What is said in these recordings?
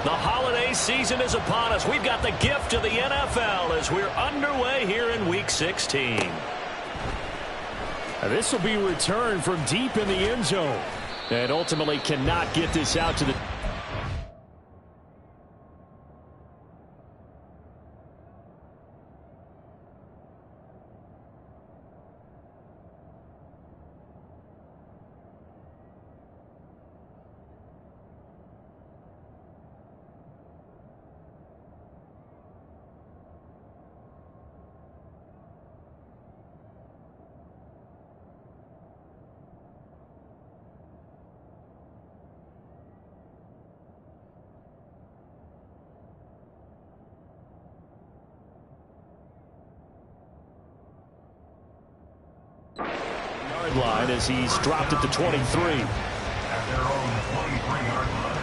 The holiday season is upon us. We've got the gift of the NFL as we're underway here in Week 16. This will be returned from deep in the end zone. And ultimately cannot get this out to the... line as he's dropped at the 23. At their own 23-yard line.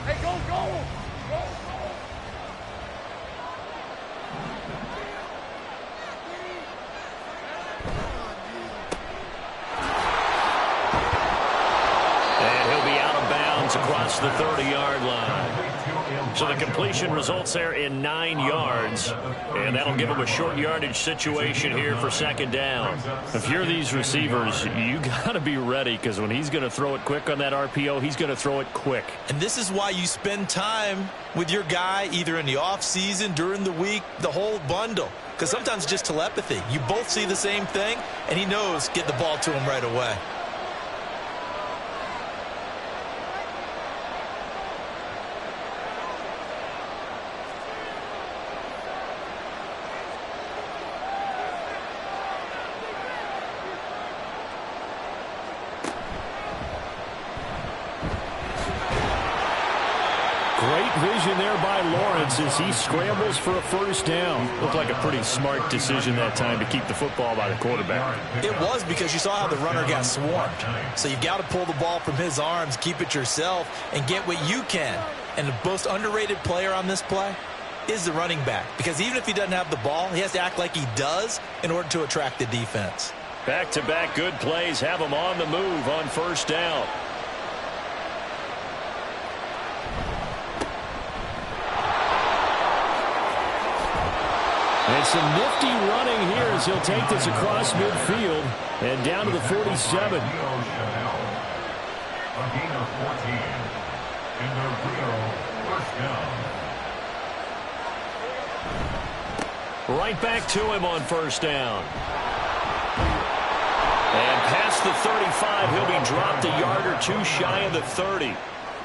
Hey, go, go! Go, And he'll be out of bounds across the 30-yard line. So the completion results there in 9 yards, and that'll give him a short yardage situation here for second down. If you're these receivers, you got to be ready, because when he's going to throw it quick on that RPO, he's going to throw it quick. And this is why you spend time with your guy either in the offseason, during the week, the whole bundle. Because sometimes just telepathy. You both see the same thing, and he knows get the ball to him right away. Great vision there by Lawrence as he scrambles for a first down. Looked like a pretty smart decision that time to keep the football by the quarterback. It was, because you saw how the runner got swarmed. So you've got to pull the ball from his arms, keep it yourself, and get what you can. And the most underrated player on this play is the running back. Because even if he doesn't have the ball, he has to act like he does in order to attract the defense. Back-to-back good plays have him on the move on first down. And some nifty running here as he'll take this across midfield and down to the 47. A gain of 14. And a real first down. Right back to him on first down. And past the 35, he'll be dropped a yard or two shy of the 30.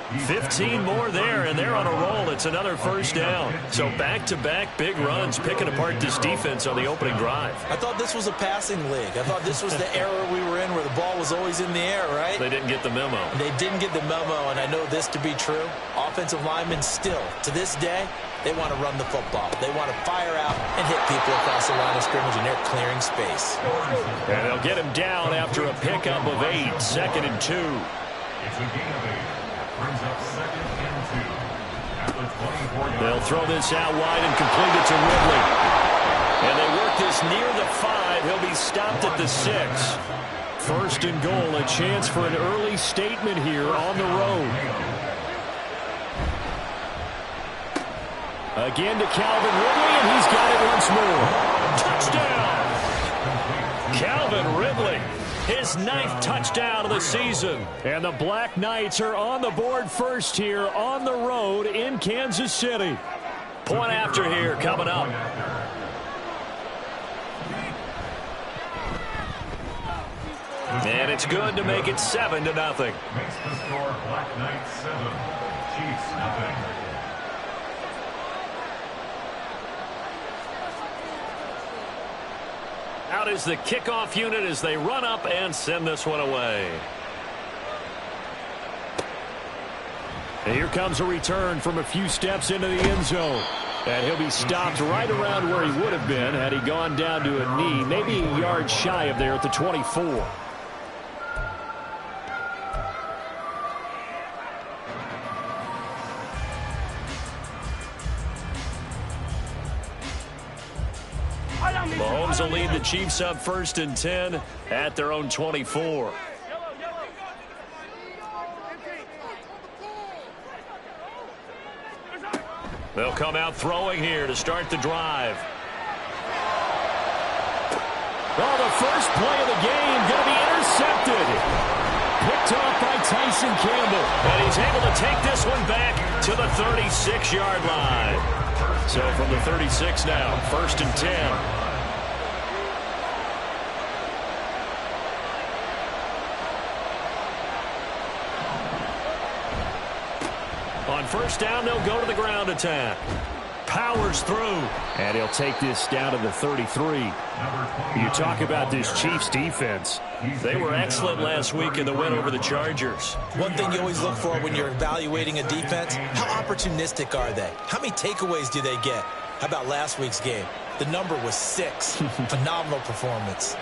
15 more there, and they're on a roll. It's another first down. So back-to-back big runs, picking apart this defense on the opening drive. I thought this was a passing league. I thought this was the era we were in where the ball was always in the air, right? They didn't get the memo. They didn't get the memo, and I know this to be true. Offensive linemen still, to this day, they want to run the football. They want to fire out and hit people across the line of scrimmage, and they're clearing space. And they'll get him down after a pickup of 8, 2nd and 2. It's a gain of 8. Brings up 2nd and 2. At the 24-yard. They'll throw this out wide and complete it to Ridley. And they work this near the 5. He'll be stopped at the 6. First and goal, a chance for an early statement here on the road. Again to Calvin Ridley, and he's got it once more. Touchdown! Calvin Ridley, his 9th touchdown of the season. And the Black Knights are on the board first here on the road in Kansas City. Point after here coming up. And it's good to make it 7-0. Makes the score Black Knights 7, Chiefs nothing. Out is the kickoff unit as they run up and send this one away. And here comes a return from a few steps into the end zone. And he'll be stopped right around where he would have been had he gone down to a knee, maybe a yard shy of there at the 24. Mahomes will lead the Chiefs up 1st and 10 at their own 24. They'll come out throwing here to start the drive. Oh, the first play of the game going to be intercepted. Picked off by Tyson Campbell. And he's able to take this one back to the 36-yard line. So from the 36 now, 1st and 10. On 1st down, they'll go to the ground attack. Powers through. And he'll take this down to the 33. You talk about this Chiefs defense. They were excellent last week in the win over the Chargers. One thing you always look for when you're evaluating a defense, how opportunistic are they? How many takeaways do they get? How about last week's game? The number was 6. Phenomenal performance.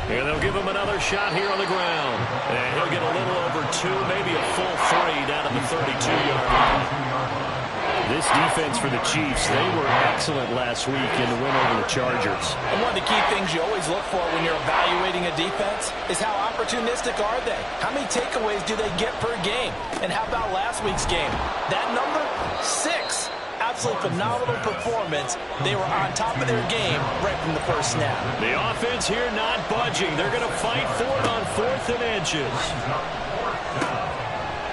And they'll give him another shot here on the ground. And he'll get a little over 2, maybe a full 3 down at the 32-yard line. This defense for the Chiefs, they were excellent last week in the win over the Chargers. And one of the key things you always look for when you're evaluating a defense is how opportunistic are they? How many takeaways do they get per game? And how about last week's game? That number, 6. Absolutely phenomenal performance. They were on top of their game right from the first snap. The offense here not budging. They're going to fight for it on 4th and inches.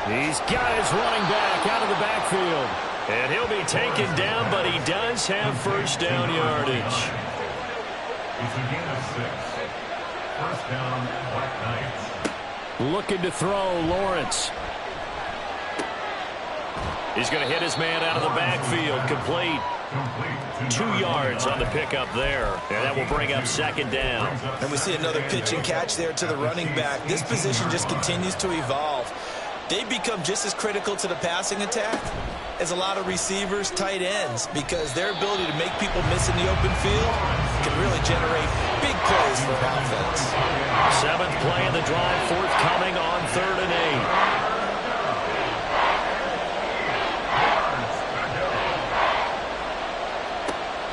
He's got his running back out of the backfield. And he'll be taken down, but he does have 1st down yardage. It's a gain of 6. 1st down, Black Knights. Looking to throw, Lawrence. He's going to hit his man out of the backfield. Complete. 2 yards on the pickup there. And that will bring up 2nd down. And we see another pitch and catch there to the running back. This position just continues to evolve. They become just as critical to the passing attack as a lot of receivers, tight ends, because their ability to make people miss in the open field can really generate big plays for an offense. 7th play of the drive, forthcoming on 3rd and 8.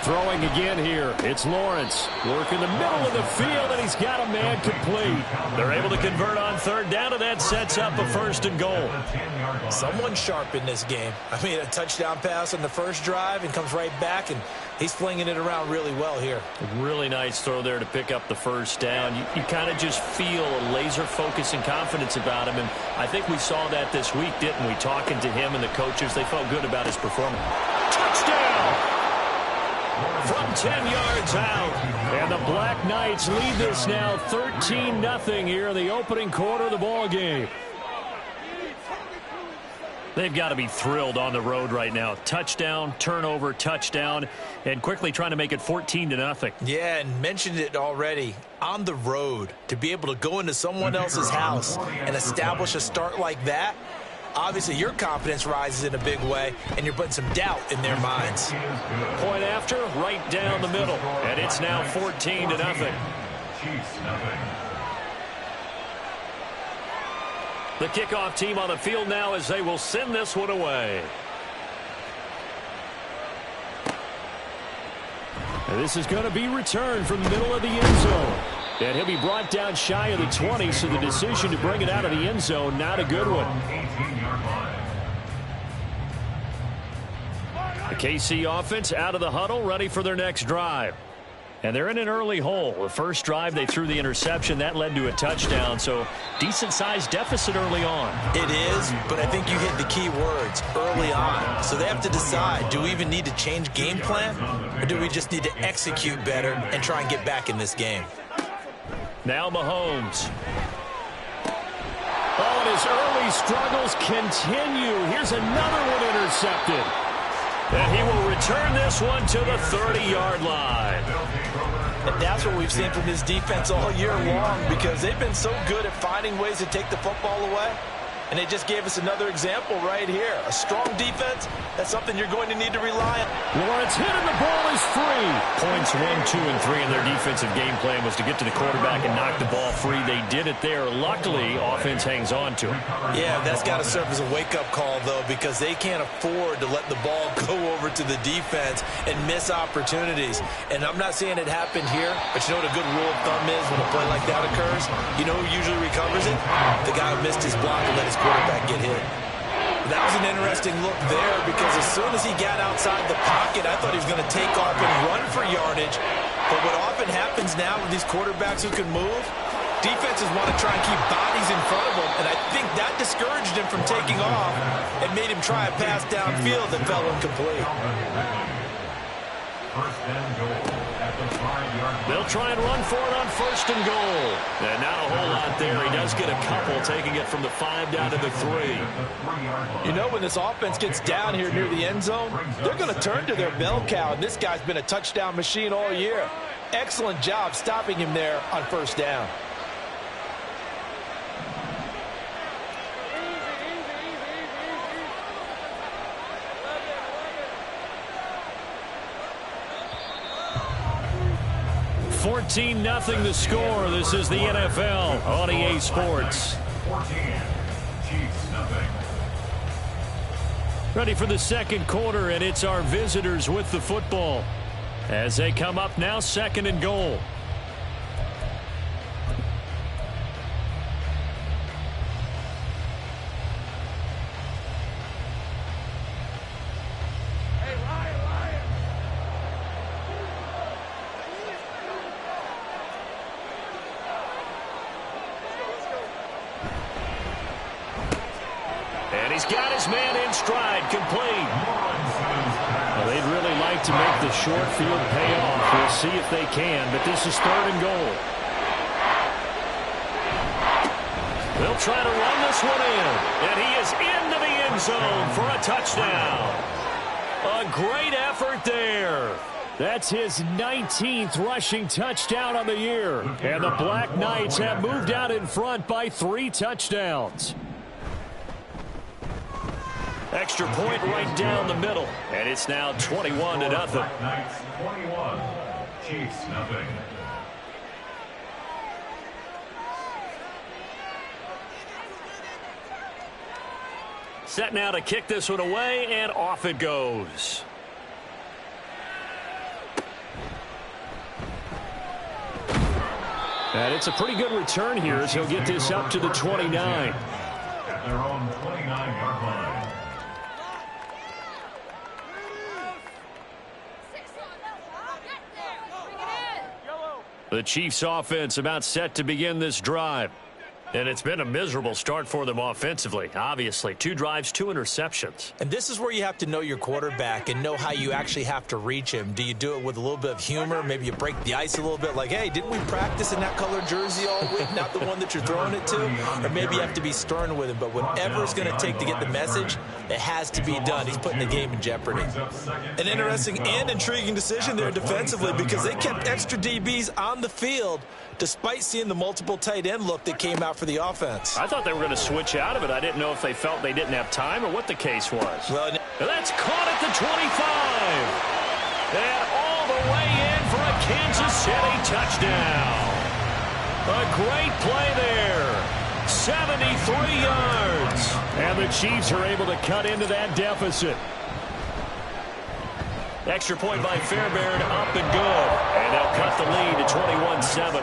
Throwing again here. It's Lawrence. Work in the middle of the field, and he's got a man complete. They're able to convert on 3rd down, and that sets up a 1st and goal. Someone sharp in this game. I mean, a touchdown pass on the first drive and comes right back, and he's flinging it around really well here. Really nice throw there to pick up the 1st down. You kind of just feel a laser focus and confidence about him, and I think we saw that this week, didn't we? Talking to him and the coaches, they felt good about his performance. Touchdown! From 10 yards out. And the Black Knights lead this now 13-0 here in the opening quarter of the ball game. They've got to be thrilled on the road right now. Touchdown, turnover, touchdown, and quickly trying to make it 14-0. Yeah, and mentioned it already. On the road, to be able to go into someone else's house and establish a start like that, obviously your confidence rises in a big way, and you're putting some doubt in their minds. Point after, right down the middle, and it's now 14-0. Chiefs, nothing. The kickoff team on the field now as they will send this one away. And this is going to be returned from the middle of the end zone. And he'll be brought down shy of the 20, so the decision to bring it out of the end zone, not a good one. The KC offense out of the huddle, ready for their next drive. And they're in an early hole. The first drive, they threw the interception. That led to a touchdown, so decent-sized deficit early on. It is, but I think you hit the key words, early on. So they have to decide, do we even need to change game plan, or do we just need to execute better and try and get back in this game? Now Mahomes. Oh, and his early struggles continue. Here's another one intercepted. And he will return this one to the 30-yard line. And that's what we've seen from this defense all year long, because they've been so good at finding ways to take the football away. And they just gave us another example right here. A strong defense, that's something you're going to need to rely on. Lawrence hit and the ball is free. Points 1, 2, and 3 in their defensive game plan was to get to the quarterback and knock the ball free. They did it there. Luckily, offense hangs on to it. Yeah, that's got to serve as a wake-up call, though, because they can't afford to let the ball go over to the defense and miss opportunities. And I'm not saying it happened here, but you know what a good rule of thumb is when a play like that occurs? You know who usually recovers it? The guy who missed his block and let his quarterback get hit. That was an interesting look there because as soon as he got outside the pocket, I thought he was going to take off and run for yardage. But what often happens now with these quarterbacks who can move, defenses want to try and keep bodies in front of them, and I think that discouraged him from taking off and made him try a pass downfield that fell incomplete. First and goal at the 5-yard line. They'll try and run for it on first and goal. And not a whole lot there. He does get a couple, taking it from the 5 down to the 3. You know, when this offense gets down here near the end zone, they're going to turn to their bell cow, and this guy's been a touchdown machine all year. Excellent job stopping him there on first down. $14-0 the score. This is the NFL on EA Sports. 14, Chiefs nothing. Ready for the second quarter, and it's our visitors with the football as they come up now, second and goal. And he's got his man in stride, complete. Well, they'd really like to make the short field pay off. We'll see if they can, but this is third and goal. They'll try to run this one in, and he is into the end zone for a touchdown. A great effort there. That's his 19th rushing touchdown on the year, and the Black Knights have moved out in front by 3 touchdowns. Extra point right down the middle, and it's now 21-0. Knights 21, Chiefs nothing. Set now to kick this one away, and off it goes. And it's a pretty good return here as he'll get this up to the 29. At their own 29-yard line. The Chiefs offense about set to begin this drive. And it's been a miserable start for them offensively. Obviously, 2 drives, 2 interceptions. And this is where you have to know your quarterback and know how you actually have to reach him. Do you do it with a little bit of humor? Maybe you break the ice a little bit like, hey, didn't we practice in that colored jersey all week? Not the one that you're throwing it to? Or maybe you have to be stern with him. But whatever it's going to take to get the message, it has to be done. He's putting the game in jeopardy. An interesting and intriguing decision there defensively because they kept extra DBs on the field despite seeing the multiple tight end look that came out for the offense. I thought they were going to switch out of it. I didn't know if they felt they didn't have time or what the case was. Well, that's caught at the 25. And all the way in for a Kansas City touchdown. A great play there. 73 yards. And the Chiefs are able to cut into that deficit. Extra point by Fairbairn, up and good. And they'll cut the lead to 21-7.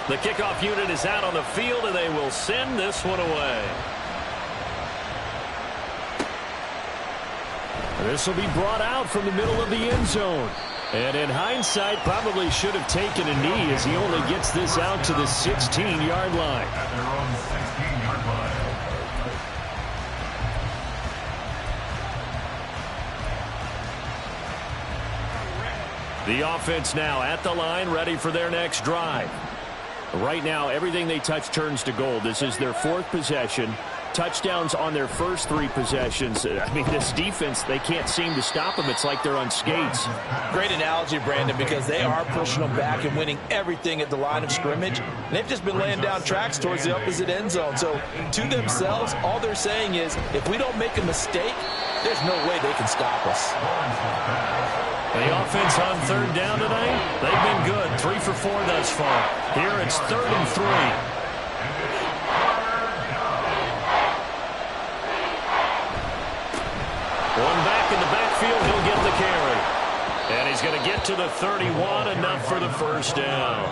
The kickoff unit is out on the field, and they will send this one away. This will be brought out from the middle of the end zone. And in hindsight, probably should have taken a knee as he only gets this out to the 16-yard line. At their own 16-yard line. The offense now at the line, ready for their next drive. Right now, everything they touch turns to gold. This is their 4th possession. touchdowns on their first 3 possessions. I mean, this defense, they can't seem to stop them. It's like they're on skates. Great analogy, Brandon, because they are pushing them back and winning everything at the line of scrimmage. And they've just been laying down tracks towards the opposite end zone. So to themselves, all they're saying is, if we don't make a mistake, there's no way they can stop us. The offense on 3rd down tonight, they've been good. 3 for 4 thus far. Here it's 3rd and 3. One back in the backfield, he'll get the carry. And he's going to get to the 31, enough for the first down.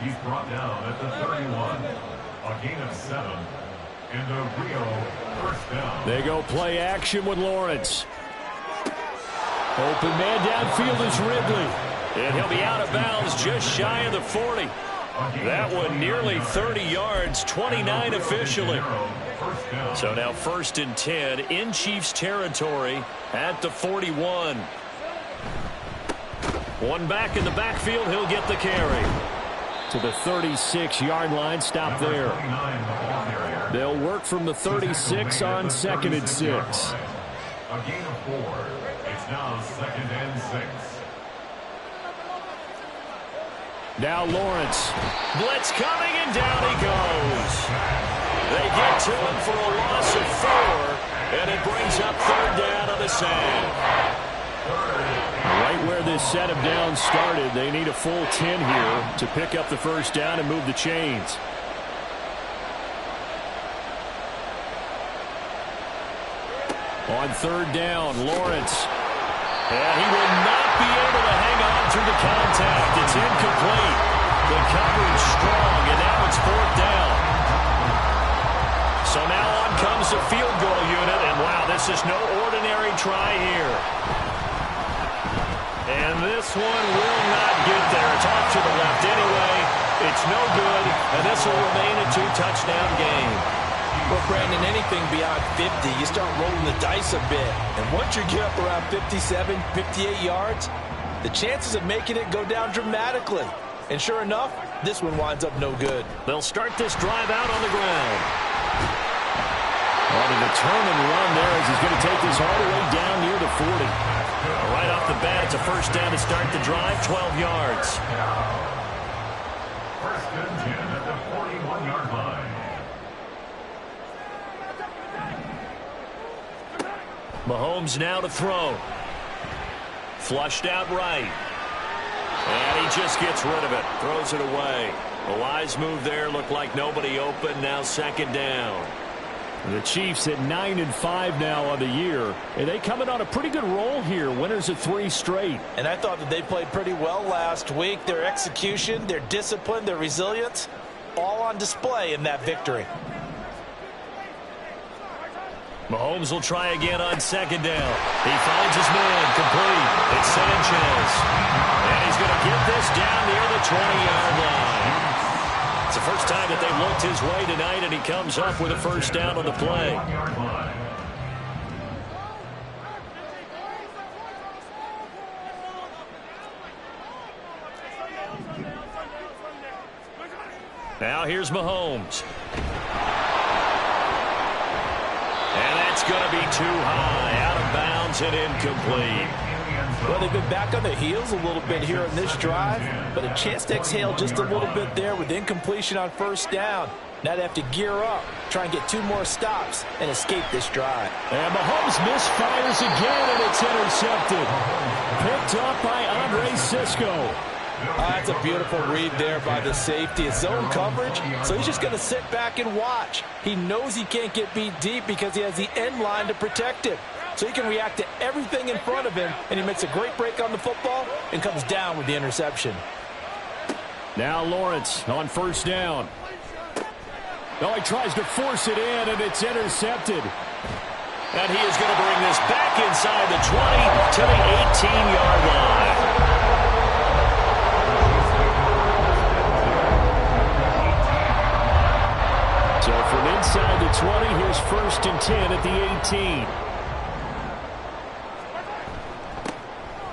He's brought down at the 31. A gain of 7. And a real first down. They go play action with Lawrence. Open man downfield is Ridley. And he'll be out of bounds just shy of the 40. That one nearly 30 yards, 29 officially. So now 1st and 10 in Chiefs territory at the 41. One back in the backfield, he'll get the carry. To the 36-yard line, stop there. They'll work from the 36 on 2nd and 6. A gain of 4. It's now 2nd and 6. Now Lawrence. Blitz coming, and down he goes. They get to him for a loss of 4, and it brings up 3rd down on the sand. Right where this set of downs started, they need a full 10 here to pick up the first down and move the chains. On 3rd down, Lawrence. And he will not be able to hang on through the contact. It's incomplete. The coverage strong, and now it's 4th down. So now on comes the field goal unit, and wow, this is no ordinary try here. And this one will not get there. It's off to the left anyway. It's no good, and this will remain a 2-touchdown game. Well, Brandon, anything beyond 50, you start rolling the dice a bit. And once you get up around 57, 58 yards, the chances of making it go down dramatically. And sure enough, this one winds up no good. They'll start this drive out on the ground. On a determined run there as he's going to take this all the way down near the 40. Right off the bat, it's a first down to start the drive, 12 yards. 1st and 10 at the 41-yard line. Mahomes now to throw. Flushed out right. And he just gets rid of it. Throws it away. A wise move there. Looked like nobody open. Now 2nd down. The Chiefs at 9-5 now on the year. And they coming on a pretty good roll here. Winners of 3 straight. And I thought that they played pretty well last week. Their execution, their discipline, their resilience, all on display in that victory. Mahomes will try again on 2nd down. He finds his man, complete. It's Sanchez. And he's going to get this down near the 20-yard line. It's the first time that they've looked his way tonight, and he comes up with a first down on the play. Now here's Mahomes. And that's going to be too high, out of bounds and incomplete. Well, they've been back on their heels a little bit here in this drive, but a chance to exhale just a little bit there with incompletion on 1st down. Now they have to gear up, try and get 2 more stops, and escape this drive. And Mahomes misfires again, and it's intercepted. Picked up by Andre Cisco. That's a beautiful read there by the safety. It's zone coverage, so he's just going to sit back and watch. He knows he can't get beat deep because he has the end line to protect him. So he can react to everything in front of him, and he makes a great break on the football and comes down with the interception. Now Lawrence on 1st down. Oh, he tries to force it in, and it's intercepted. And he is going to bring this back inside the 20 to the 18-yard line. So from inside the 20, here's 1st and 10 at the 18.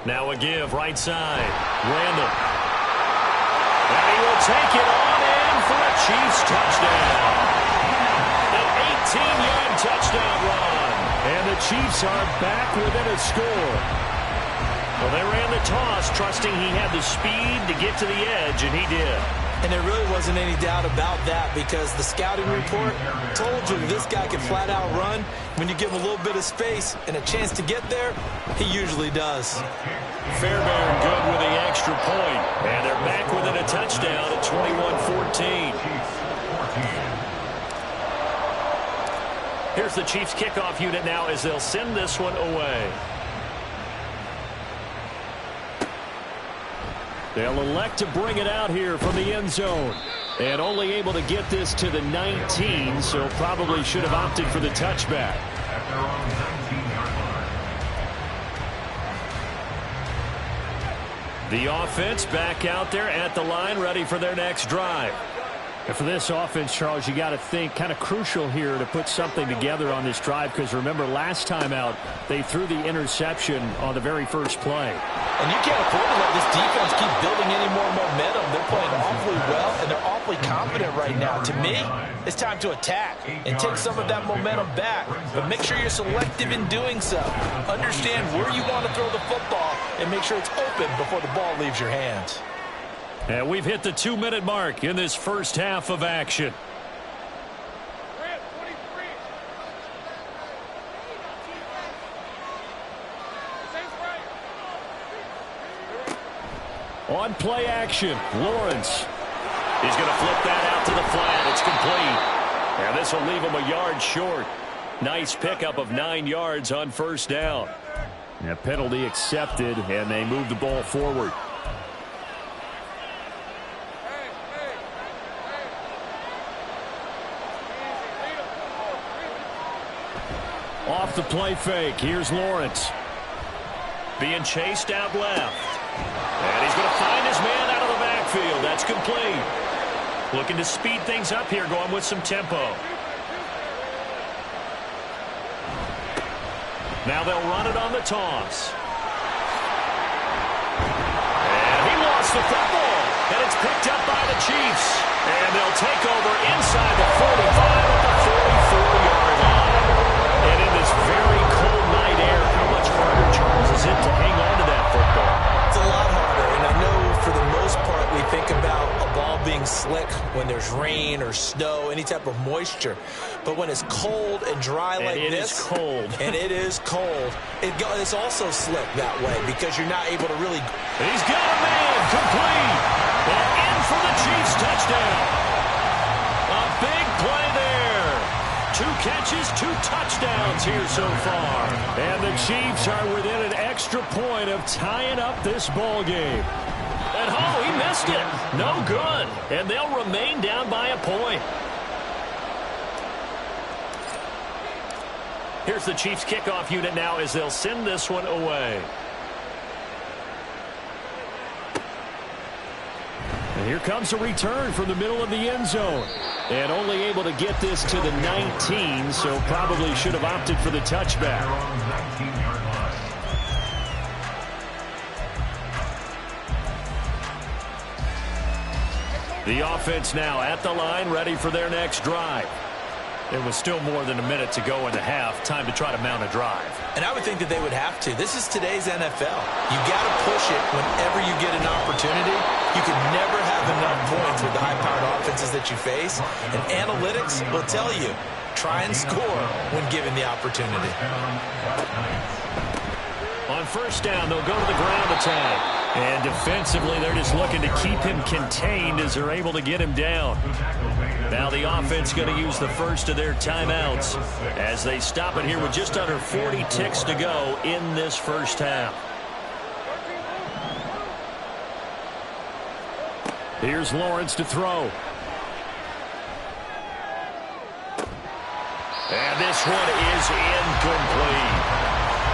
Now a give right side. Randall. And he will take it on in for a Chiefs touchdown. An 18-yard touchdown run. And the Chiefs are back within a score. Well, they ran the toss, trusting he had the speed to get to the edge, and he did. And there really wasn't any doubt about that because the scouting report told you this guy can flat out run. When you give him a little bit of space and a chance to get there, he usually does. Fairbairn good with the extra point. And they're back within a touchdown at 21-14. Here's the Chiefs kickoff unit now as they'll send this one away. They'll elect to bring it out here from the end zone. And only able to get this to the 19, so probably should have opted for the touchback. At their own 19-yard line. The offense back out there at the line, ready for their next drive. And for this offense, Charles, you got to think kind of crucial here to put something together on this drive because remember last time out they threw the interception on the very first play. And you can't afford to let this defense keep building any more momentum. They're playing awfully well, and they're awfully confident right now. To me, it's time to attack and take some of that momentum back. But make sure you're selective in doing so. Understand where you want to throw the football and make sure it's open before the ball leaves your hands. And we've hit the 2-minute mark in this first half of action. On play action, Lawrence. He's going to flip that out to the flat. It's complete. And this will leave him a yard short. Nice pickup of 9 yards on first down. A penalty accepted, and they move the ball forward. Off the play fake, here's Lawrence. Being chased out left. And he's going to find his man out of the backfield. That's complete. Looking to speed things up here, going with some tempo. Now they'll run it on the toss. And he lost the football. And it's picked up by the Chiefs. And they'll take over inside the 45 at the 44-yard line. And in this very cold night air, how much harder, Charles, is it to hang on to that football? It's a lot harder, and I know for the most part we think about a ball being slick when there's rain or snow, any type of moisture. But when it's cold and dry like this, and it is cold, and it is cold, it's also slick that way because you're not able to really. He's got a man complete, and in for the Chiefs touchdown. A big play there. 2 catches, 2 touchdowns here so far. And the Chiefs are within an extra point of tying up this ball game. And oh, he missed it. No good. And they'll remain down by a point. Here's the Chiefs kickoff unit now as they'll send this one away. And here comes a return from the middle of the end zone. And only able to get this to the 19, so probably should have opted for the touchback. Their own 19-yard line. The offense now at the line, ready for their next drive. There was still more than a minute to go in the half. Time to try to mount a drive. And I would think that they would have to. This is today's NFL. You got to push it whenever you get an opportunity. You can never have enough points with the high-powered offenses that you face. And analytics will tell you, try and score when given the opportunity. On first down, they'll go to the ground attack. And defensively, they're just looking to keep him contained as they're able to get him down. Now the offense going to use the first of their timeouts as they stop it here with just under 40 ticks to go in this first half. Here's Lawrence to throw. And this one is incomplete.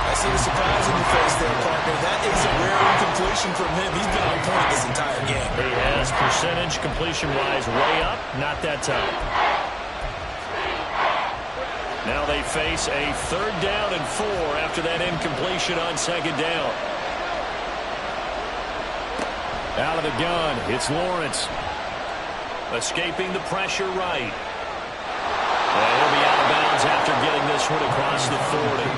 I see the surprise in your face there, partner. That is a rare incompletion from him. He's been on point this entire game. He has percentage completion-wise way up, not that time. Now they face a 3rd down and 4 after that incompletion on 2nd down. Out of the gun, it's Lawrence. Escaping the pressure right. And he'll be out of bounds after getting this one across the 40.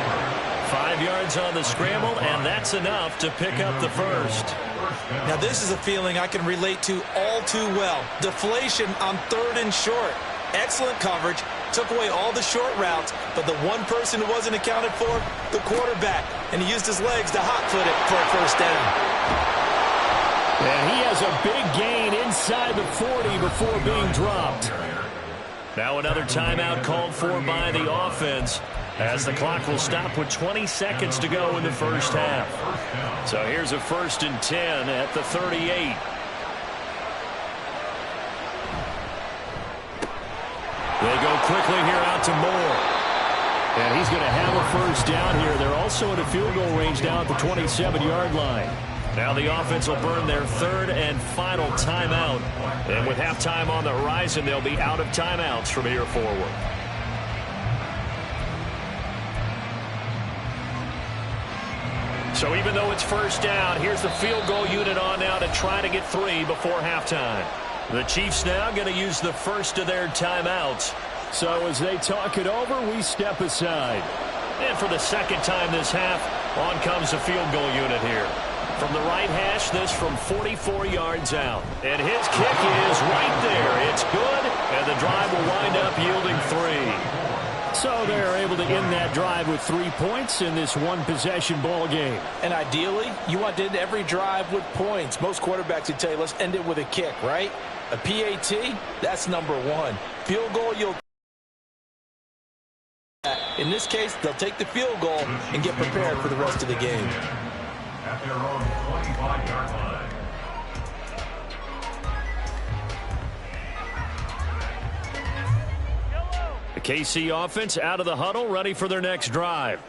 5 yards on the scramble, and that's enough to pick up the first. Now, this is a feeling I can relate to all too well. Deflation on 3rd and short. Excellent coverage. Took away all the short routes, but the one person who wasn't accounted for, the quarterback. And he used his legs to hot-foot it for a first down. And he has a big gain inside the 40 before being dropped. Now another timeout called for by the offense, as the clock will stop with 20 seconds to go in the first half. So here's a 1st and 10 at the 38. They go quickly here out to Moore. And he's going to have a first down here. They're also in a field goal range now at the 27-yard line. Now the offense will burn their 3rd and final timeout. And with halftime on the horizon, they'll be out of timeouts from here forward. So even though it's first down, here's the field goal unit on now to try to get 3 before halftime. The Chiefs now going to use the first of their timeouts. So as they talk it over, we step aside. And for the second time this half, on comes the field goal unit here. From the right hash, this from 44 yards out. And his kick is right there. It's good, and the drive will wind up yielding 3. So they're able to end that drive with 3 points in this one-possession ball game. And ideally, you want to end every drive with points. Most quarterbacks would tell you, let's end it with a kick, right? A PAT, that's number 1. Field goal, you'll... In this case, they'll take the field goal and get prepared for the rest of the game. At their own 25-yard line. The KC offense out of the huddle, ready for their next drive.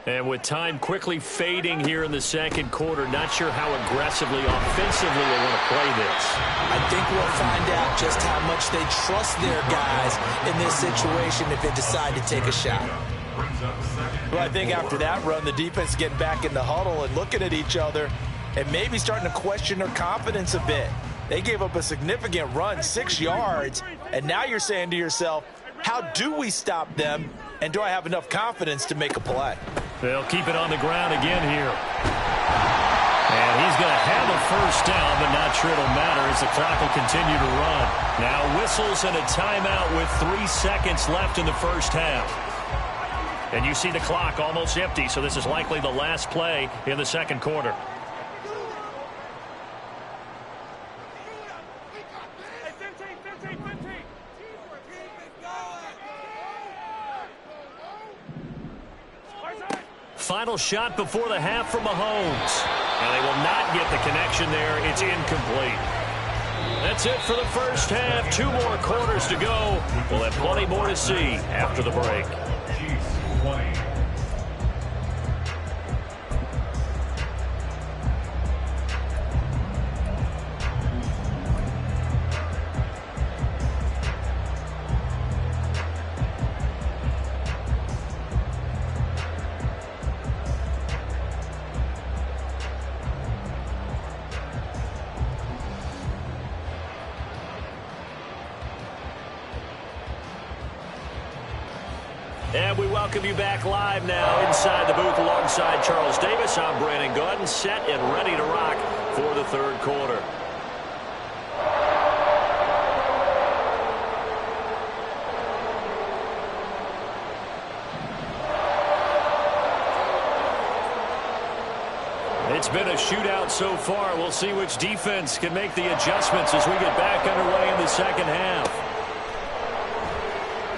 And with time quickly fading here in the second quarter, not sure how aggressively, offensively they want to play this. I think we'll find out just how much they trust their guys in this situation if they decide to take a shot. Well, I think after that run, the defense getting back in the huddle and looking at each other and maybe starting to question their confidence a bit. They gave up a significant run, 6 yards, and now you're saying to yourself, how do we stop them, and do I have enough confidence to make a play? They'll keep it on the ground again here. And he's going to have a first down, but not sure it'll matter as the clock will continue to run. Now whistles and a timeout with 3 seconds left in the first half. And you see the clock almost empty, so this is likely the last play in the second quarter. Final shot before the half from Mahomes. And they will not get the connection there. It's incomplete. That's it for the first half. 2 more quarters to go. We'll have plenty more to see after the break. Chiefs 20. And we welcome you back live now inside the booth alongside Charles Davis. I'm Brandon Gaudin, set and ready to rock for the third quarter. It's been a shootout so far. We'll see which defense can make the adjustments as we get back underway in the second half.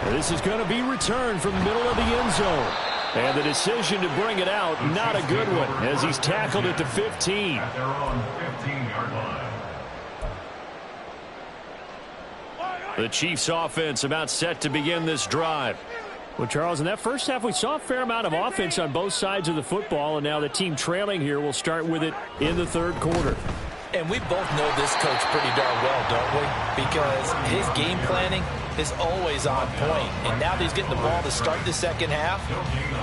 This is going to be returned from the middle of the end zone. And the decision to bring it out, not a good one, as he's tackled at the 15. At their own 15-yard line. The Chiefs offense about set to begin this drive. Well, Charles, in that first half, we saw a fair amount of offense on both sides of the football, and now the team trailing here will start with it in the third quarter. And we both know this coach pretty darn well, don't we? Because his game planning is always on point. And now that he's getting the ball to start the second half,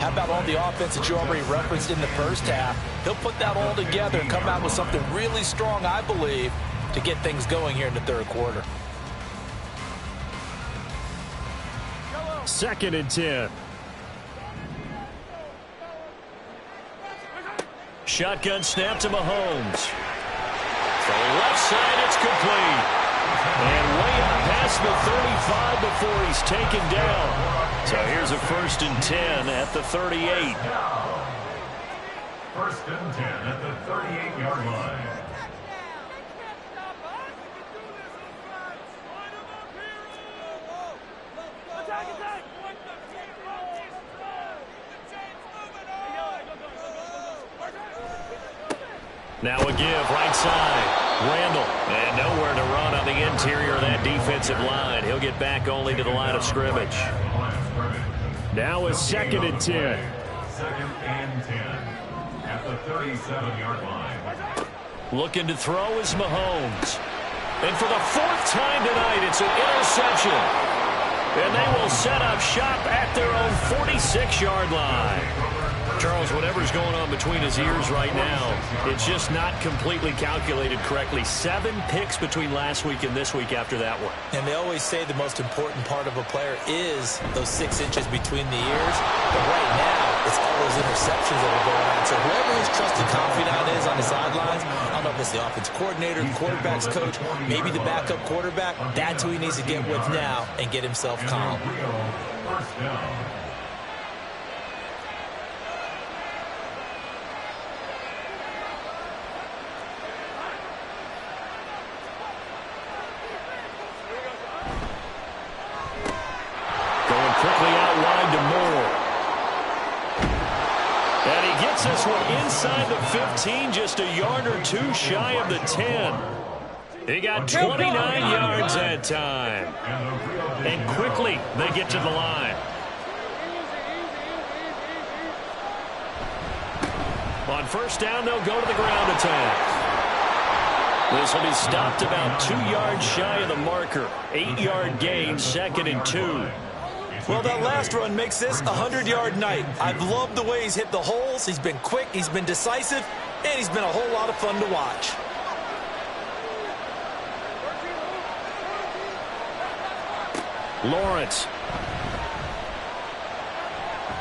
how about all the offense that you already referenced in the first half? He'll put that all together and come out with something really strong, I believe, to get things going here in the third quarter. 2nd and 10. Shotgun snap to Mahomes. To the left side, it's complete. And way out past the 35 before he's taken down. So here's a 1st and 10 at the 38. 1st and 10 at the 38-yard line. Now a give, right side. Randall, and nowhere to run on the interior of that defensive line. He'll get back only to the line of scrimmage. Now a 2nd and 10. 2nd and 10 at the 37-yard line. Looking to throw is Mahomes. And for the 4th time tonight, it's an interception. And they will set up shop at their own 46-yard line. Charles, whatever's going on between his ears right now, it's just not completely calculated correctly. 7 picks between last week and this week after that one. And they always say the most important part of a player is those 6 inches between the ears. But right now, it's all those interceptions that are going on. So whoever his trusted confidant is on the sidelines, I don't know if it's the offensive coordinator, the quarterback's coach, maybe the backup quarterback, that's who he needs to get with now and get himself calm. First down. Quickly out wide to Moore. And he gets this one inside the 15, just a yard or 2 shy of the 10. He got 29 yards that time. And quickly they get to the line. On 1st down, they'll go to the ground attack. This will be stopped about 2 yards shy of the marker. 8-yard gain, 2nd and 2. Well, that last run makes this a 100-yard night. I've loved the way he's hit the holes. He's been quick, he's been decisive, and he's been a whole lot of fun to watch. Lawrence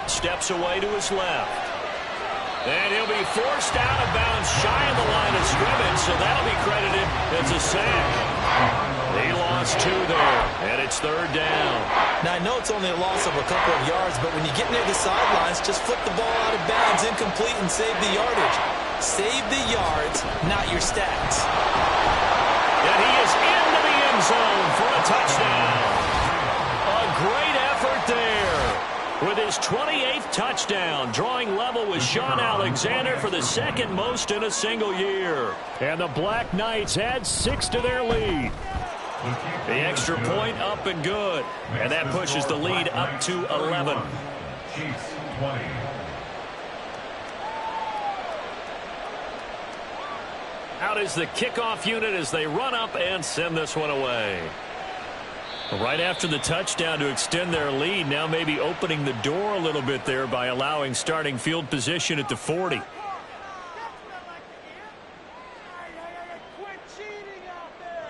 steps away to his left. And he'll be forced out of bounds shy of the line of scrimmage, so that'll be credited as a sack. He lost 2 there, and it's 3rd down. Now, I know it's only a loss of a couple of yards, but when you get near the sidelines, just flip the ball out of bounds, incomplete, and save the yardage. Save the yards, not your stats. And he is into the end zone for a touchdown. A great effort there. With his 28th touchdown, drawing level with Sean Alexander for the 2nd most in a single year. And the Black Knights add 6 to their lead. The extra point up and good. And that pushes the lead up to 11. Chiefs 20. Out is the kickoff unit as they run up and send this one away. Right after the touchdown to extend their lead, now maybe opening the door a little bit there by allowing starting field position at the 40.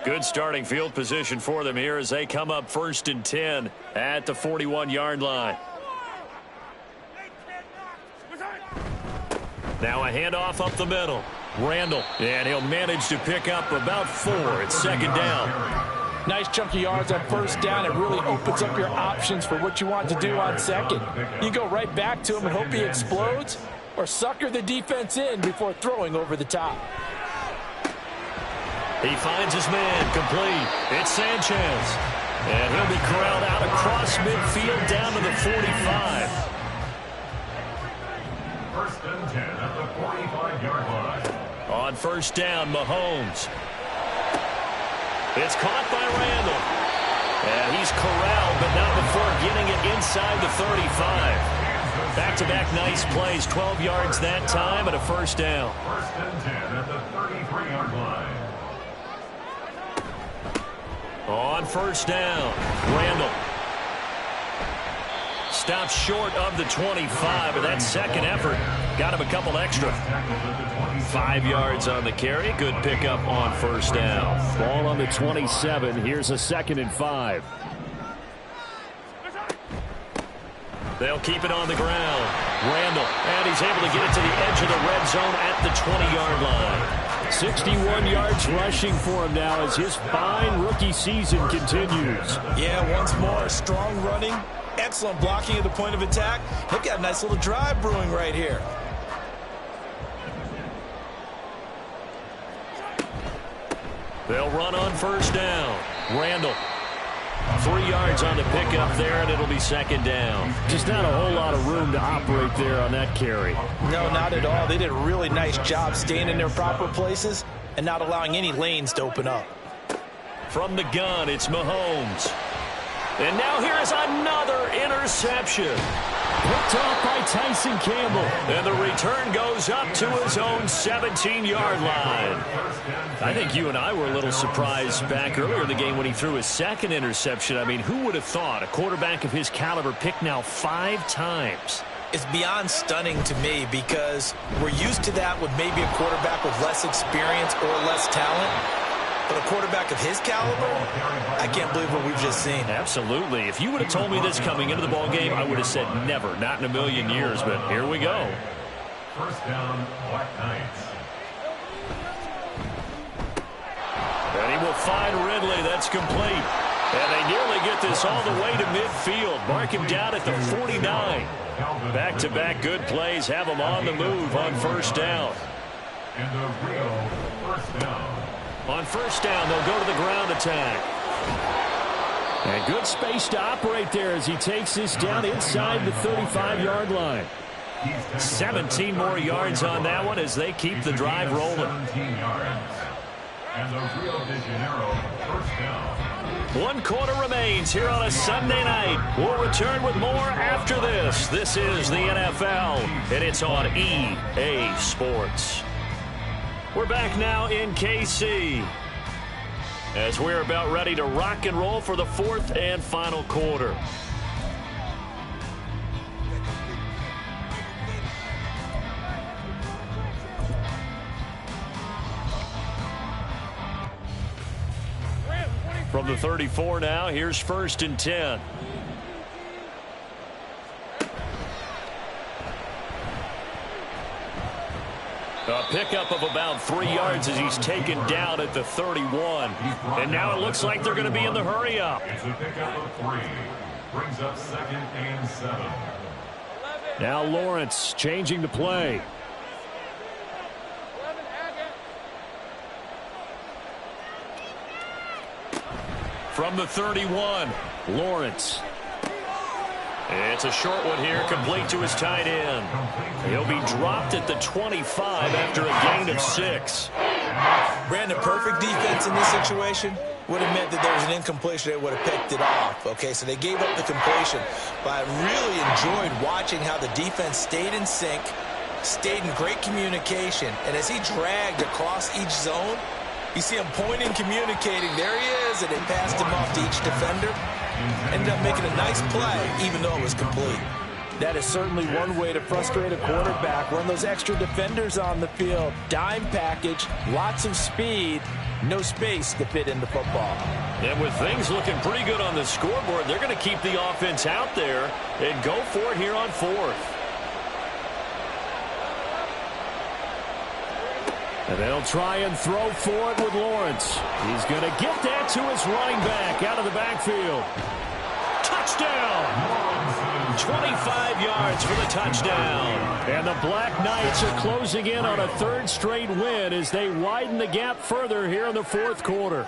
Good starting field position for them here as they come up 1st and 10 at the 41-yard line. Now a handoff up the middle. Randall, and he'll manage to pick up about 4. It's 2nd down. Nice chunky yards on 1st down. It really opens up your options for what you want to do on 2nd. You go right back to him and hope he explodes, or sucker the defense in before throwing over the top. He finds his man complete. It's Sanchez. And he'll be corralled out across midfield down to the 45. 1st and 10 at the 45-yard line. On 1st down, Mahomes. It's caught by Randall. And he's corralled, but not before getting it inside the 35. Back-to-back nice plays, 12 yards that time and a 1st down. 1st and 10 at the 33-yard line. On 1st down, Randall. Stops short of the 25, but that 2nd effort got him a couple extra. 5 yards on the carry. Good pickup on 1st down. Ball on the 27. Here's a 2nd and 5. They'll keep it on the ground. Randall, and he's able to get it to the edge of the red zone at the 20-yard line. 61 yards rushing for him now as his fine rookie season continues. Yeah, once more, strong running, excellent blocking at the point of attack. They've got a nice little drive brewing right here. They'll run on first down. Randall. 3 yards on the pickup there, and it'll be second down. Just not a whole lot of room to operate there on that carry. No, not at all. They did a really nice job staying in their proper places and not allowing any lanes to open up. From the gun, it's Mahomes. And now here's another interception. Picked off by Tyson Campbell. And the return goes up to his own 17-yard line. I think you and I were a little surprised back earlier in the game when he threw his second interception. I mean, who would have thought a quarterback of his caliber picked now 5 times? It's beyond stunning to me because we're used to that with maybe a quarterback with less experience or less talent. But a quarterback of his caliber, I can't believe what we've just seen. Absolutely. If you would have told me this coming into the ballgame, I would have said never, not in a million years. But here we go. First down, Black Knights. And he will find Ridley. That's complete. And they nearly get this all the way to midfield. Mark him down at the 49. Back-to-back good plays have him on the move on first down. And a real first down. On first down, they'll go to the ground attack. And good space to operate there as he takes this down inside the 35-yard line. 17 more yards on that one as they keep the drive rolling. 17 yards. And the Rio de Janeiro first down. 1 quarter remains here on a Sunday night. We'll return with more after this. This is the NFL, and it's on EA Sports. We're back now in KC as we're about ready to rock and roll for the 4th and final quarter. From the 34 now, here's 1st and 10. A pickup of about 3 yards as he's taken down at the 31. And now it looks like they're going to be in the hurry-up. It's a pickup of 3. Brings up 2nd and 7. Now Lawrence changing the play. From the 31, Lawrence. It's a short one here, complete to his tight end. He'll be dropped at the 25 after a gain of 6. Brandon, perfect defense in this situation would have meant that there was an incompletion that would have picked it off. Okay, so they gave up the completion. But I really enjoyed watching how the defense stayed in sync, stayed in great communication, and as he dragged across each zone, you see him pointing, communicating. There he is, and they passed him off to each defender. Ended up making a nice play, even though it was complete. That is certainly one way to frustrate a quarterback. Run those extra defenders on the field. Dime package, lots of speed, no space to fit in the football. And with things looking pretty good on the scoreboard, they're going to keep the offense out there and go for it here on 4th. And they'll try and throw for it with Lawrence. He's going to get that to his running back out of the backfield. Touchdown! 25 yards for the touchdown. And the Black Knights are closing in on a 3rd straight win as they widen the gap further here in the 4th quarter.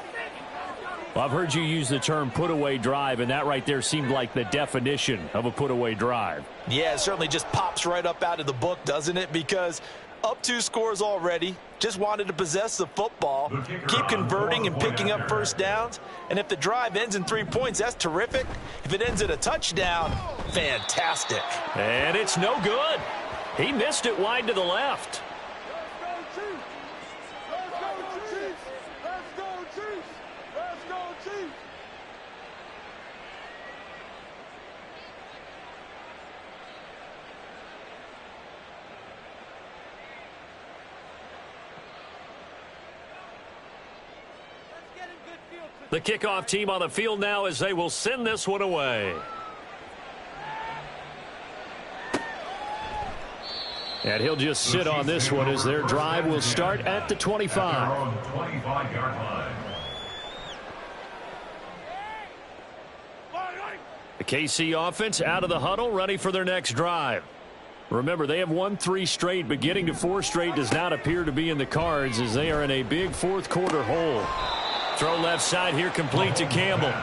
Well, I've heard you use the term put-away drive, and that right there seemed like the definition of a put-away drive. Yeah, it certainly just pops right up out of the book, doesn't it? Because up 2 scores already, just wanted to possess the football, keep converting and picking up first downs. And if the drive ends in 3 points, that's terrific. If it ends in a touchdown, fantastic. And it's no good. He missed it wide to the left. The kickoff team on the field now as they will send this one away. And he'll just sit on this one as their drive will start at the 25. The KC offense out of the huddle, ready for their next drive. Remember, they have won 3 straight, but getting to 4 straight does not appear to be in the cards as they are in a big fourth quarter hole. Throw left side here, complete to Campbell.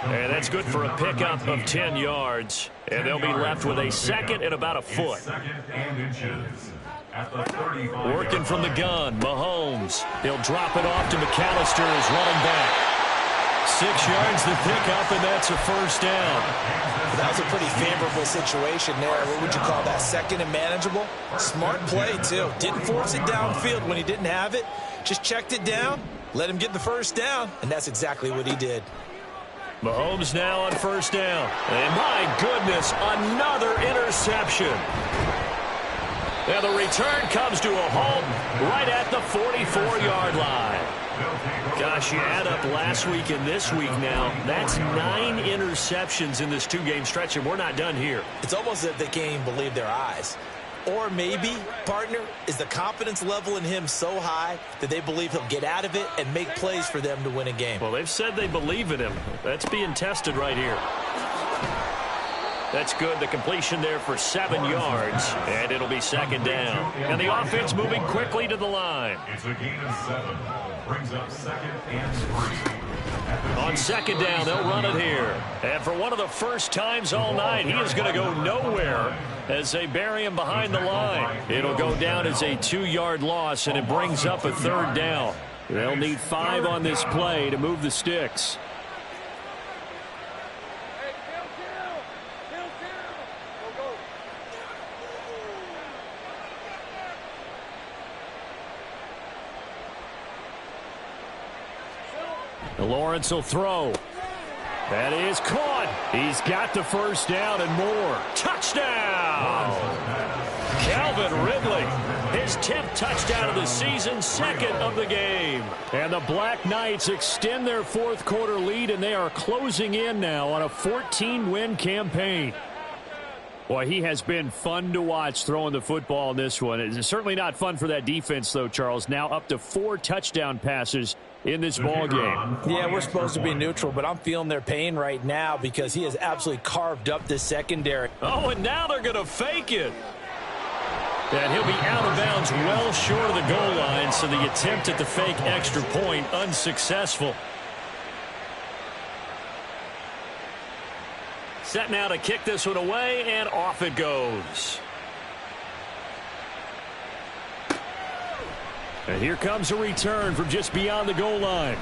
And that's good for a pickup of 10 yards. And they'll be left with a second and about a foot. Working from the gun, Mahomes. He'll drop it off to McAllister as running back. 6 yards the pickup, and that's a first down. That was a pretty favorable situation there. What would you call that? Second and manageable? Smart play, too. Didn't force it downfield when he didn't have it. Just checked it down, let him get the first down, and that's exactly what he did. Mahomes now on first down. And my goodness, another interception. And the return comes to a halt right at the 44-yard line. Gosh, you add up last week and this week now, that's 9 interceptions in this 2-game stretch, and we're not done here. It's almost as if they can't even believe their eyes. Or maybe, partner, is the confidence level in him so high that they believe he'll get out of it and make plays for them to win a game. Well, they've said they believe in him. That's being tested right here. That's good. The completion there for 7 yards, and it'll be second down. And the offense moving quickly to the line. It's a gain of 7. Brings up second and 3. On second down, they'll run it here. And for one of the first times all night, he is going to go nowhere as they bury him behind the line. It'll go down as a 2-yard loss, and it brings up a third down. They'll need 5 on this play to move the sticks. Lawrence will throw. That is caught. He's got the first down and more. Touchdown! Calvin Ridley, his 10th touchdown of the season, second of the game. And the Black Knights extend their fourth quarter lead, and they are closing in now on a 14-win campaign. Boy, he has been fun to watch throwing the football in this one. It's certainly not fun for that defense, though, Charles. Now up to 4 touchdown passes in this ball game. Yeah, we're supposed to be neutral, but I'm feeling their pain right now because he has absolutely carved up this secondary. Oh, and now they're going to fake it. And he'll be out of bounds well short of the goal line, so the attempt at the fake extra point unsuccessful. Set now to kick this one away, and off it goes. And here comes a return from just beyond the goal line.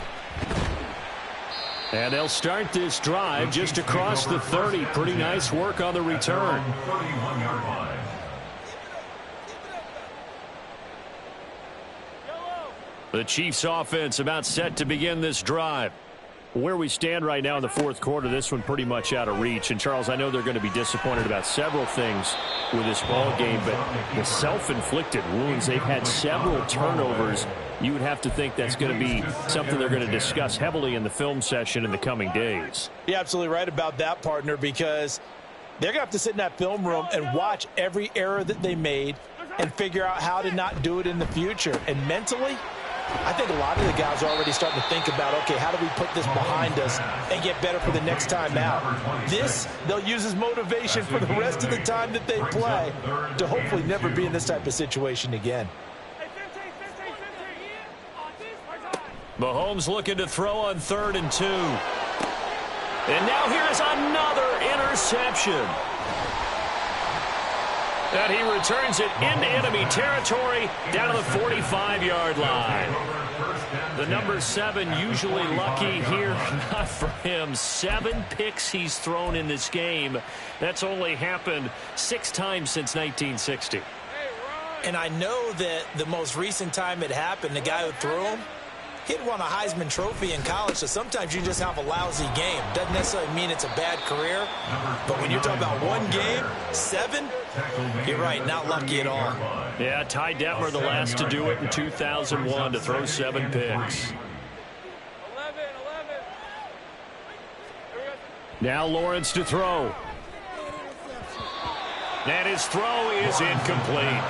And they'll start this drive just across the 30. Pretty nice work on the return. The Chiefs offense about set to begin this drive. Where we stand right now in the fourth quarter, this one pretty much out of reach. And, Charles, I know they're going to be disappointed about several things with this ball game, but the self-inflicted wounds, they've had several turnovers. You would have to think that's going to be something they're going to discuss heavily in the film session in the coming days. You're absolutely right about that, partner, because they're going to have to sit in that film room and watch every error that they made and figure out how to not do it in the future. And mentally, I think a lot of the guys are already starting to think about, okay, how do we put this behind us and get better for the next time out? This, they'll use as motivation for the rest of the time that they play to hopefully never be in this type of situation again. Mahomes looking to throw on 3rd and 2. And now here's another interception. And he returns it into enemy territory down to the 45-yard line. The number 7 usually lucky here. Not for him. 7 picks he's thrown in this game. That's only happened 6 times since 1960. And I know that the most recent time it happened, the guy who threw him, he'd won a Heisman Trophy in college, so sometimes you just have a lousy game. Doesn't necessarily mean it's a bad career, but when you're talking about one game, 7, you're right, not lucky at all. Yeah, Ty Detmer, the last to do it in 2001, to throw 7 picks. Now Lawrence to throw. And his throw is incomplete.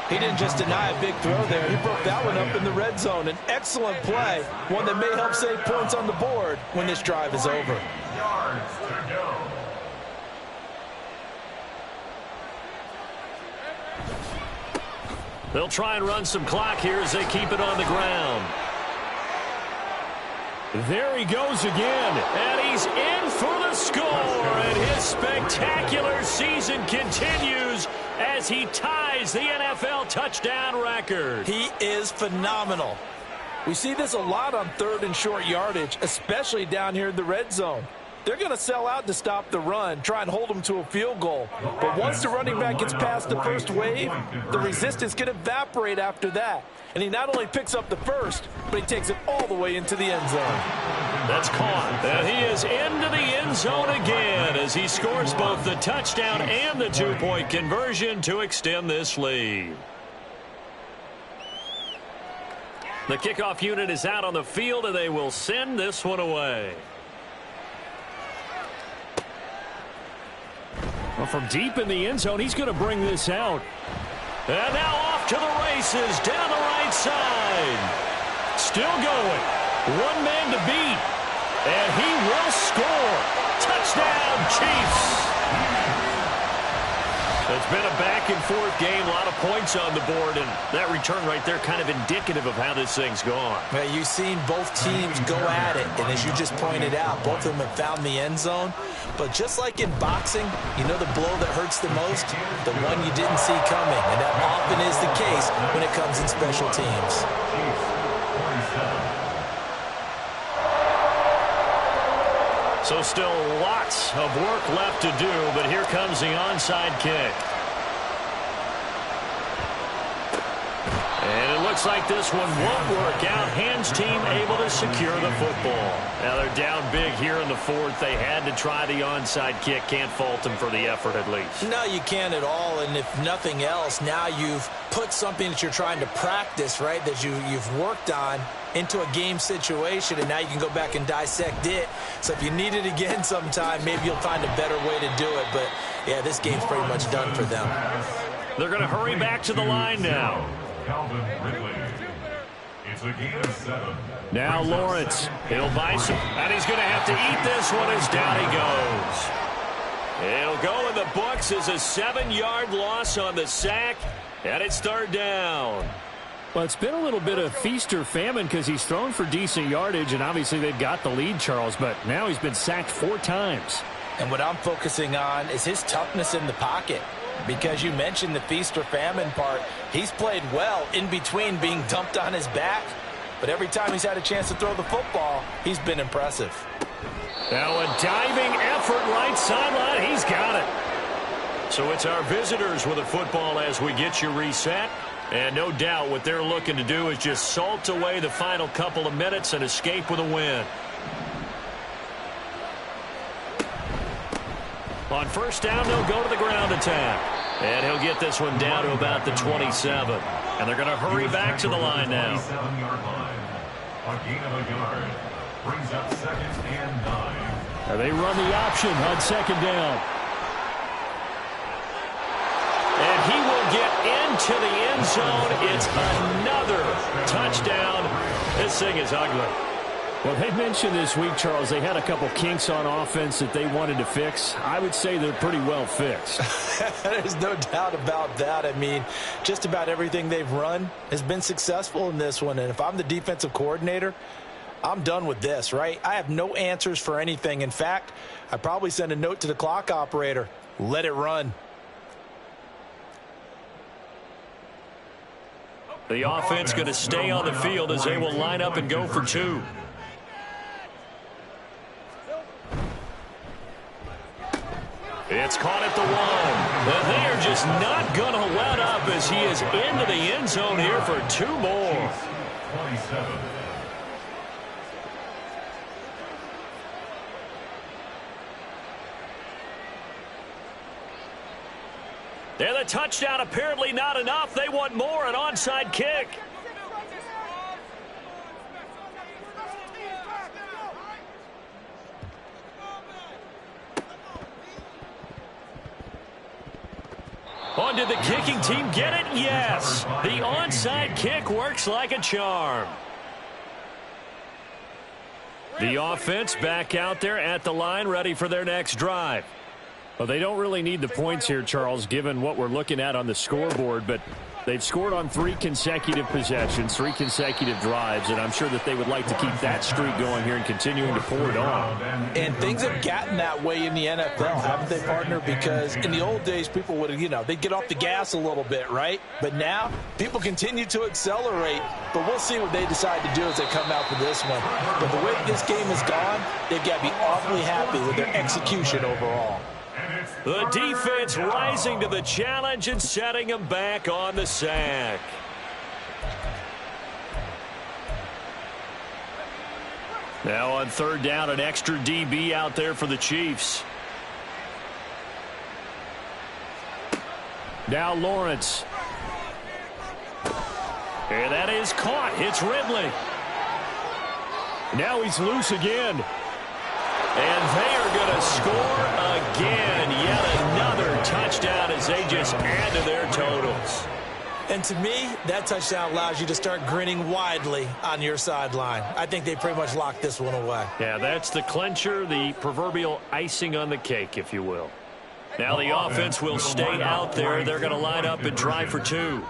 He didn't just deny a big throw there. He broke that one up in the red zone. An excellent play, one that may help save points on the board when this drive is over. Yards to go. They'll try and run some clock here as they keep it on the ground. There he goes again, and he's in for the score, and his spectacular season continues as he ties the NFL touchdown record. He is phenomenal. We see this a lot on third and short yardage, especially down here in the red zone. They're going to sell out to stop the run, try and hold them to a field goal. But once the running back gets past the first wave, the resistance can evaporate after that. And he not only picks up the first, but he takes it all the way into the end zone. That's caught. And he is into the end zone again as he scores both the touchdown and the two-point conversion to extend this lead. The kickoff unit is out on the field, and they will send this one away. Well, from deep in the end zone, he's going to bring this out. And now off to the races down the right side. Still going. One man to beat. And he will score. Touchdown, Chiefs. It's been a back-and-forth game, a lot of points on the board, and that return right there kind of indicative of how this thing's gone. Well, you've seen both teams go at it, and as you just pointed out, both of them have found the end zone. But just like in boxing, you know the blow that hurts the most? The one you didn't see coming, and that often is the case when it comes in special teams. So still lots of work left to do, but here comes the onside kick. And it looks like this one won't work out. Hands team able to secure the football. Now they're down big here in the fourth. They had to try the onside kick. Can't fault them for the effort at least. No, you can't at all. And if nothing else, now you've put something that you're trying to practice, right, that you've worked on into a game situation, and now you can go back and dissect it. So if you need it again sometime, maybe you'll find a better way to do it. But, yeah, this game's pretty much done for them. They're going to hurry back to the line now. Calvin Ridley. It's a gain of 7. Now Lawrence. He'll buy some, and he's going to have to eat this one as down he goes. It'll go in the books as a 7-yard loss on the sack, and it's third down. Well, it's been a little bit of feast or famine because he's thrown for decent yardage, and obviously they've got the lead, Charles, but now he's been sacked 4 times. And what I'm focusing on is his toughness in the pocket. Because you mentioned the feast or famine part, he's played well in between being dumped on his back. But every time he's had a chance to throw the football, he's been impressive. Now a diving effort right sideline. He's got it. So it's our visitors with a football as we get you reset. And no doubt what they're looking to do is just salt away the final couple of minutes and escape with a win. On first down, they'll go to the ground attack. And he'll get this one down to about the 27. And they're going to hurry back to the line now. 27-yard line. A gain of a yard. Brings up 2nd and 9. They run the option on second down. And he will get into the end zone. It's another touchdown. This thing is ugly. Well, they mentioned this week, Charles, they had a couple kinks on offense that they wanted to fix. I would say they're pretty well fixed. There's no doubt about that. I mean, just about everything they've run has been successful in this one. And if I'm the defensive coordinator, I'm done with this, right? I have no answers for anything. In fact, I'd probably send a note to the clock operator. Let it run. The offense going to stay on the field as they will line up and go for 2. It's caught at the 1. But they are just not going to let up as he is into the end zone here for 2 more. 27. And the touchdown apparently not enough. They want more, an onside kick. Oh, did the kicking team get it? Yes. The onside kick works like a charm. The offense back out there at the line, ready for their next drive. Well, they don't really need the points here, Charles, given what we're looking at on the scoreboard, but they've scored on 3 consecutive possessions, 3 consecutive drives, and I'm sure that they would like to keep that streak going here and continuing to pull it on. And things have gotten that way in the NFL, haven't they, partner? Because in the old days, people would, they'd get off the gas a little bit, right? But now, people continue to accelerate, but we'll see what they decide to do as they come out for this one. But the way this game has gone, they've got to be awfully happy with their execution overall. The defense rising to the challenge and setting them back on the sack. Now on 3rd down, an extra DB out there for the Chiefs. Now Lawrence. And that is caught. It's Ridley. Now he's loose again. And they are going to score again. Yet another touchdown as they just add to their totals. And to me, that touchdown allows you to start grinning widely on your sideline. I think they pretty much locked this one away. Yeah, that's the clincher, the proverbial icing on the cake, if you will. Now the offense will stay out there. They're going to line up and try for 2.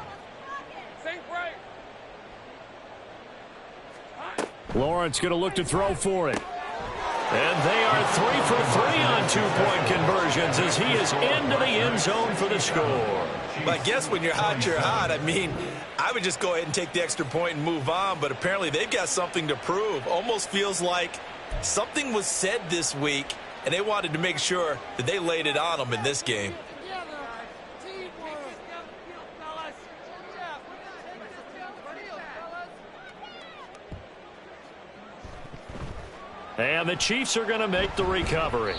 Lawrence going to look to throw for it. And they are 3 for 3 on 2-point conversions as he is into the end zone for the score. But I guess when you're hot, you're hot. I mean, I would just go ahead and take the extra point and move on, but apparently they've got something to prove. Almost feels like something was said this week, and they wanted to make sure that they laid it on them in this game. And the Chiefs are going to make the recovery.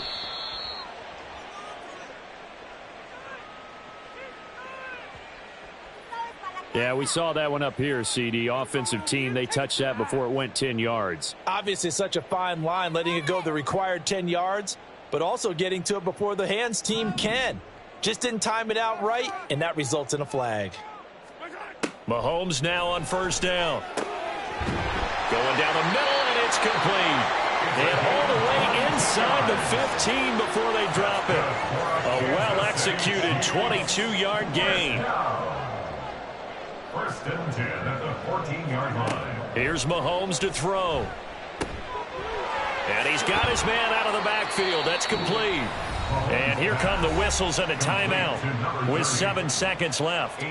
Yeah, we saw that one up here, CD. Offensive team, they touched that before it went 10 yards. Obviously, such a fine line, letting it go the required 10 yards, but also getting to it before the hands team can. Just didn't time it out right, and that results in a flag. Mahomes now on 1st down. Going down the middle, and it's complete. And all the way inside the 15 before they drop it. A well-executed 22-yard gain. 1st and 10 at the 14-yard line. Here's Mahomes to throw. And he's got his man out of the backfield. That's complete. And here come the whistles and a timeout with 7 seconds left.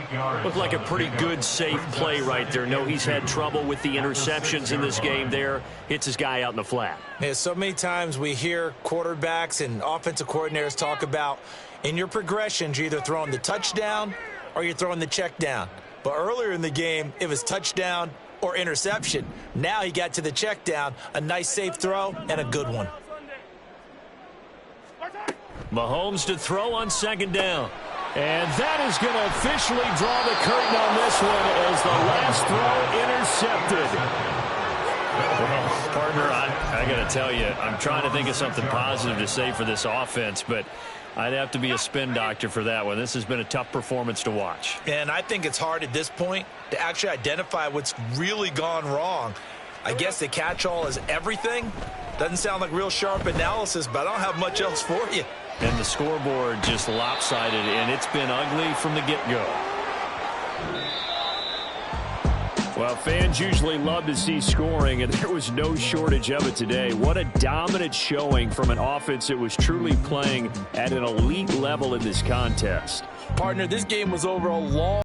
Looked like a pretty good, safe play right there. No, he's had trouble with the interceptions in this game there. Hits his guy out in the flat. Yeah, so many times we hear quarterbacks and offensive coordinators talk about in your progressions, you're either throwing the touchdown or you're throwing the check down. But earlier in the game, it was touchdown or interception. Now he got to the check down, a nice safe throw and a good one. Mahomes to throw on 2nd down. And that is going to officially draw the curtain on this one as the last throw intercepted. Well, partner, I got to tell you, I'm trying to think of something positive to say for this offense, but I'd have to be a spin doctor for that one. This has been a tough performance to watch. And I think it's hard at this point to actually identify what's really gone wrong. I guess the catch-all is everything. Doesn't sound like real sharp analysis, but I don't have much else for you. And the scoreboard just lopsided, and it's been ugly from the get-go. Well, fans usually love to see scoring, and there was no shortage of it today. What a dominant showing from an offense that was truly playing at an elite level in this contest. Partner, this game was over a long